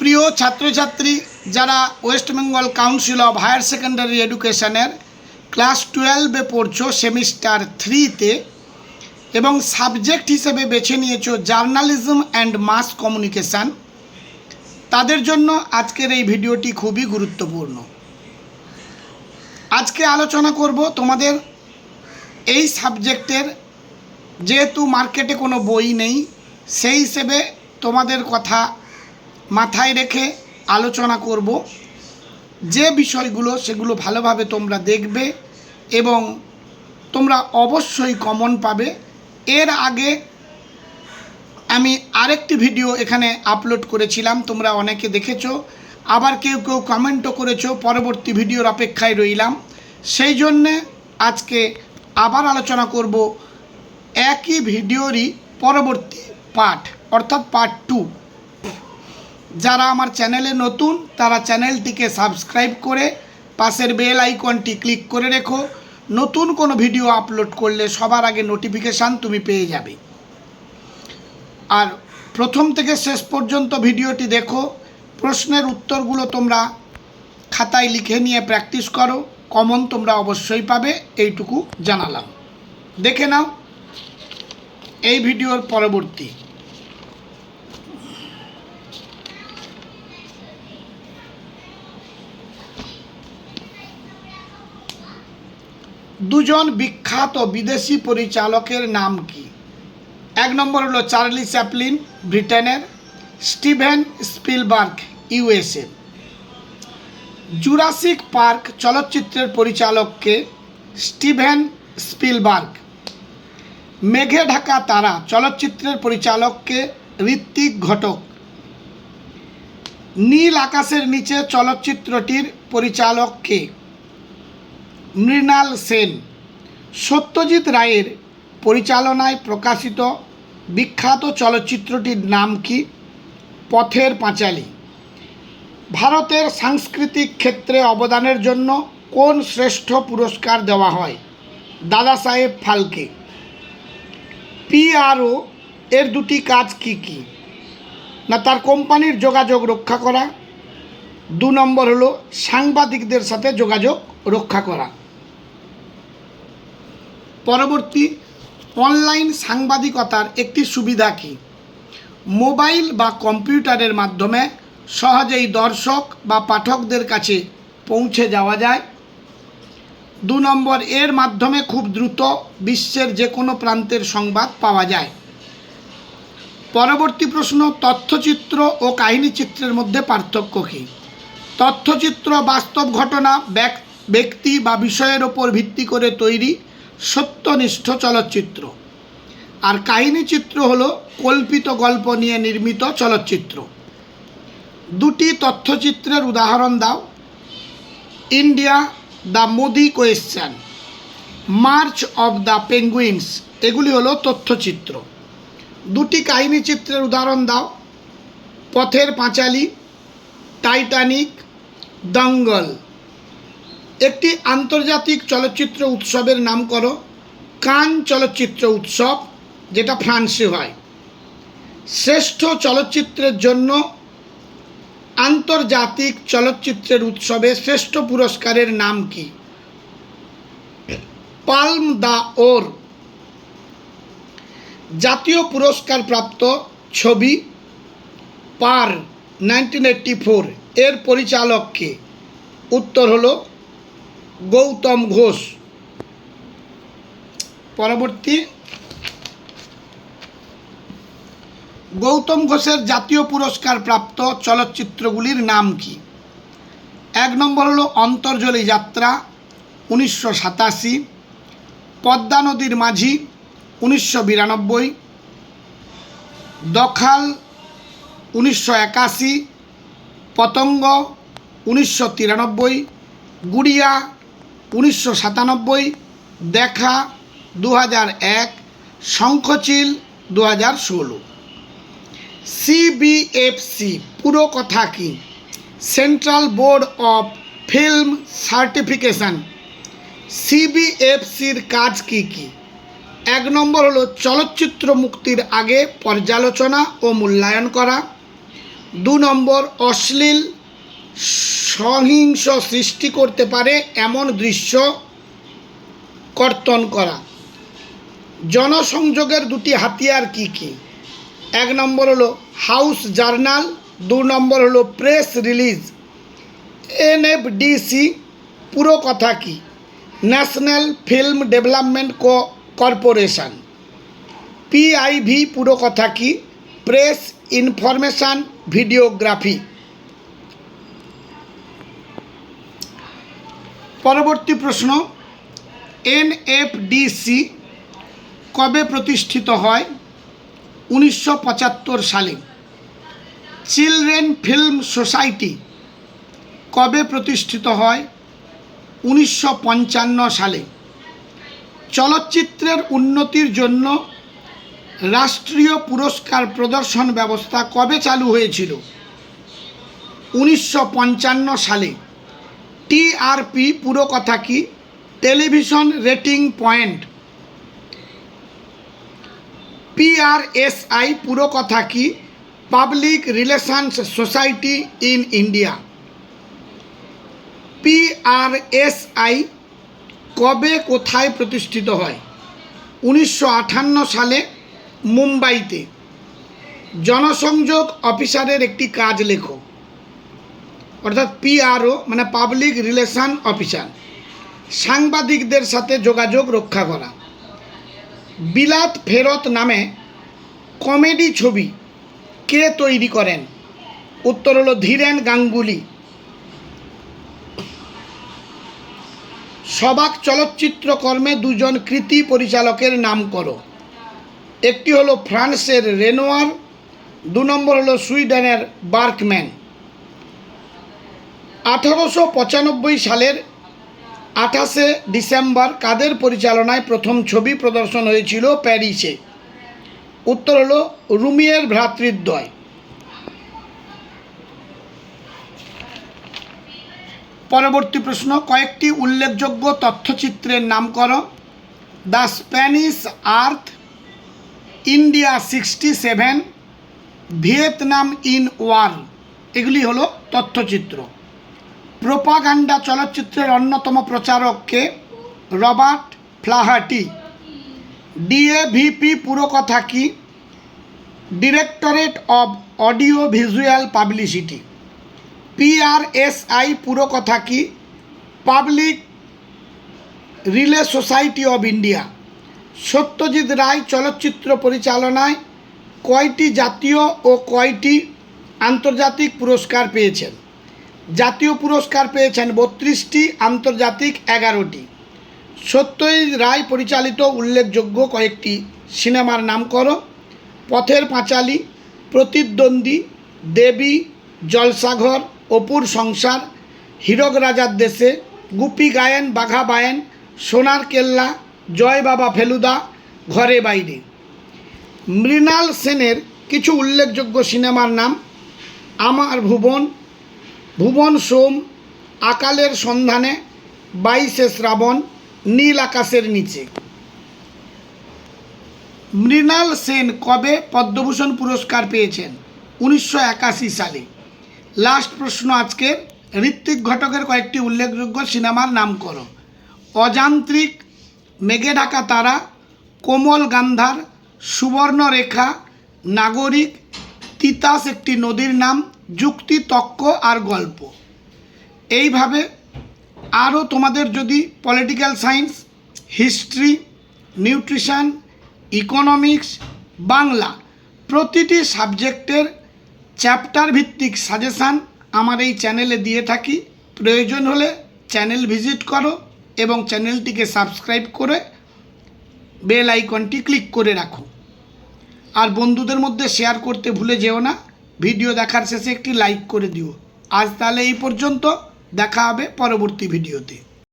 প্রিয় ছাত্রছাত্রী যারা West Bengal Council of Higher Secondary এডুকেশনের ক্লাস 12-এ পড়ছো সেমিস্টার 3-তে এবং সাবজেক্ট হিসেবে বেছে নিয়েছো জার্নালিজম অ্যান্ড মাস কমিউনিকেশান, তাদের জন্য আজকের এই ভিডিওটি খুবই গুরুত্বপূর্ণ। আজকে আলোচনা করব তোমাদের এই সাবজেক্টের, যেহেতু মার্কেটে কোনো বই নেই, সেই হিসেবে তোমাদের কথা মাথায় রেখে আলোচনা করব। যে বিষয়গুলো সেগুলো ভালোভাবে তোমরা দেখবে এবং তোমরা অবশ্যই কমন পাবে। এর আগে আমি আরেকটি ভিডিও এখানে আপলোড করেছিলাম, তোমরা অনেকে দেখেছো, আবার কেউ কেউ কমেন্টও করেছো। পরবর্তী ভিডিওর অপেক্ষায় রইলাম। সেই জন্যে আজকে আবার আলোচনা করব একই ভিডিওরই পরবর্তী পার্ট, অর্থাৎ পার্ট 2। যারা আমার চ্যানেলে নতুন তারা চ্যানেলটিকে সাবস্ক্রাইব করে পাশের বেল আইকনটি ক্লিক করে রেখো। নতুন কোনো ভিডিও আপলোড করলে সবার আগে নোটিফিকেশান তুমি পেয়ে যাবে। আর প্রথম থেকে শেষ পর্যন্ত ভিডিওটি দেখো। প্রশ্নের উত্তরগুলো তোমরা খাতায় লিখে নিয়ে প্র্যাকটিস করো, কমন তোমরা অবশ্যই পাবে, এইটুকু জানালাম। দেখে নাও এই ভিডিওর পরবর্তী। দুজন বিখ্যাত বিদেশি পরিচালকের নাম কি? 1 নম্বর হলো চার্লি চ্যাপলিন ব্রিটেনের, Steven Spielberg USA. Jurassic park চলচ্চিত্রের পরিচালককে? Steven Spielberg. মেঘে ঢাকা তারা চলচ্চিত্রের পরিচালককে? ঋত্বিক ঘটক। নীল আকাশের নিচে চলচ্চিত্রটির পরিচালককে? মৃণাল সেন। সত্যজিৎ রায়ের পরিচালনায় প্রকাশিত বিখ্যাত চলচ্চিত্রটির নাম কি? পথের পাঁচালী। ভারতের সাংস্কৃতিক ক্ষেত্রে অবদানের জন্য কোন শ্রেষ্ঠ পুরস্কার দেওয়া হয়? দাদা সাহেব ফালকে। পিআরও এর দুটি কাজ কি কি? না তার কোম্পানির যোগাযোগ রক্ষা করা, 2 নম্বর হলো সাংবাদিকদের সাথে যোগাযোগ রক্ষা করা। পরবর্তী, অনলাইন সাংবাদিকতার একটি সুবিধা কি? মোবাইল বা কম্পিউটারের মাধ্যমে সহজেই দর্শক বা পাঠকদের কাছে পৌঁছে যাওয়া যায়। 2 নম্বর, এর মাধ্যমে খুব দ্রুত বিশ্বের যে কোনো প্রান্তের সংবাদ পাওয়া যায়। পরবর্তী প্রশ্ন, তথ্যচিত্র ও কাহিনীচিত্রের মধ্যে পার্থক্য কী? তথ্যচিত্র বাস্তব ঘটনা, ব্যক্তি বা বিষয়ের ওপর ভিত্তি করে তৈরি সত্যনিষ্ঠ চলচ্চিত্র। আর কাহিনীচিত্র হলো কল্পিত গল্প নিয়ে নির্মিত চলচ্চিত্র। 2টি তথ্যচিত্রের উদাহরণ দাও। India, the Modi question, March of the penguins, এগুলি হলো তথ্যচিত্র। 2টি কাহিনীচিত্রের উদাহরণ দাও। পথের পাঁচালী, টাইটানিক, দঙ্গল। একটি আন্তর্জাতিক চলচ্চিত্র উৎসবের নাম করো। কান চলচ্চিত্র উৎসব, যেটা ফ্রান্সে হয়। শ্রেষ্ঠ চলচ্চিত্রের জন্য আন্তর্জাতিক চলচ্চিত্রের উৎসবে শ্রেষ্ঠ পুরস্কারের নাম কি? পাল্ম দ্য ওর। জাতীয় পুরস্কার প্রাপ্ত ছবি পার 1984 এর পরিচালক কে? উত্তর হলো গৌতম ঘোষ। পরবর্তী, গৌতম ঘোষের জাতীয় পুরস্কার প্রাপ্ত চলচ্চিত্রগুলির নাম কি? 1 নম্বর হলো অন্তর্জলী যাত্রা 1987, পদ্মা নদীর মাঝি 1992, দখাল 1981, পতঙ্গ 1993, গুড়িয়া 1997, দেখা 2001, শঙ্খচিল 2016। সিবিএফসি পুরো কথা কি? Central board of film certification. সিবিএফসির কাজ কি কি? 1 নম্বর হলো চলচ্চিত্র মুক্তির আগে পর্যালোচনা ও মূল্যায়ন করা, 2 নম্বর, অশ্লীল সহিংস সৃষ্টি করতে পারে এমন দৃশ্য কর্তন করা। জনসংযোগের 2টি হাতিয়ার কি কি? 1 নম্বর হলো হাউস জার্নাল, 2 নম্বর হলো প্রেস রিলিজ। এনএফডিসি পুরো কথা কি? National film development corporation. PIV পুরো কথা কি? Press information videography. পরবর্তী প্রশ্ন, এনএফডিসি কবে প্রতিষ্ঠিত হয়? 1975 সালে। চিলড্রেন ফিল্ম সোসাইটি কবে প্রতিষ্ঠিত হয়? 1955 সালে। চলচ্চিত্রের উন্নতির জন্য রাষ্ট্রীয় পুরস্কার প্রদর্শন ব্যবস্থা কবে চালু হয়েছিল? 1955 সালে। টিআরপি পুরো কথা কি? Television rating point. পিআরএসআই পুরো কথা কি? Public relations society in India. PRSI কবে কোথায় প্রতিষ্ঠিত হয়? 1958 সালে মুম্বাইতে। জনসংযোগ অফিসারের একটি কাজ লেখো। অর্থাৎ পিআরও মানে পাবলিক রিলেশন অফিসার, সাংবাদিকদের সাথে যোগাযোগ রক্ষা করা। বিলাত ফেরত নামে কমেডি ছবি কে তৈরি করেন? উত্তর হলো ধীরেন গাঙ্গুলি। সবাক চলচ্চিত্রকর্মে 2 জন কৃতি পরিচালকের নাম করো। একটি হলো ফ্রান্সের রেনোয়ার, 2 নম্বর হলো সুইডেনের বার্কম্যান। 1895 সালের 28শে ডিসেম্বর কাদের পরিচালনায় প্রথম ছবি প্রদর্শন হয়েছিল প্যারিসে? উত্তর হলো রুমিয়ের ভ্রাতৃদ্বয়। পরবর্তী প্রশ্ন, কয়েকটি উল্লেখযোগ্য তথ্যচিত্রের নাম করো। The Spanish Earth, India 67, Vietnam in war, এগুলি হলো তথ্যচিত্র। প্রোপাগান্ডা চলচ্চিত্রের অন্যতম প্রচারককে? রবার্ট ফ্লাহার্টি। ডিএভিপি পুরো কথা কি? Directorate of audio visual publicity. PRSI পুরো কথা কি? পাবলিক রিলে society of India. Satyajit Ray চলচ্চিত্র পরিচালনায় কয়টি জাতীয় ও কয়টি আন্তর্জাতিক পুরস্কার পেয়েছেন? জাতীয় পুরস্কার পেয়েছেন 32টি, আন্তর্জাতিক 11টি। সত্যজিৎ রায় পরিচালিত উল্লেখযোগ্য কয়েকটি সিনেমার নাম করো। পথের পাঁচালী, প্রতিদ্বন্দ্বী, দেবী, জলসাঘর, অপুর সংসার, হীরক রাজার দেশে, গুপি গায়েন বাঘা বায়েন, সোনার কেল্লা, জয় বাবা ফেলুদা, ঘরে বাইরে। মৃণাল সেনের কিছু উল্লেখযোগ্য সিনেমার নাম? আমার ভুবন, ভুবন সোম, আকালের সন্ধানে, 22শে শ্রাবণ, নীল আকাশের নিচে। মৃণাল সেন কবে পদ্মভূষণ পুরস্কার পেয়েছেন? 1981 সালে। লাস্ট প্রশ্ন আজকে, ঋত্বিক ঘটকের কয়েকটি উল্লেখযোগ্য সিনেমার নাম করো। অযান্ত্রিক, মেঘে ঢাকা তারা, কোমল গান্ধার, সুবর্ণরেখা, নাগরিক, তিতাস একটি নদীর নাম, যুক্তি, তক্ক আর গল্প। এইভাবে আরও তোমাদের যদি political science, history, nutrition, economics, Bangla প্রতিটি সাবজেক্টের চ্যাপ্টার ভিত্তিক সাজেশান আমার এই চ্যানেলে দিয়ে থাকি। প্রয়োজন হলে চ্যানেল ভিজিট করো এবং চ্যানেলটিকে সাবস্ক্রাইব করে বেল আইকনটি ক্লিক করে রাখো। আর বন্ধুদের মধ্যে শেয়ার করতে ভুলে যেও না। ভিডিও দেখার শেষে একটি লাইক করে দিও। আজ তাহলে এই পর্যন্ত, দেখা হবে পরবর্তী ভিডিওতে।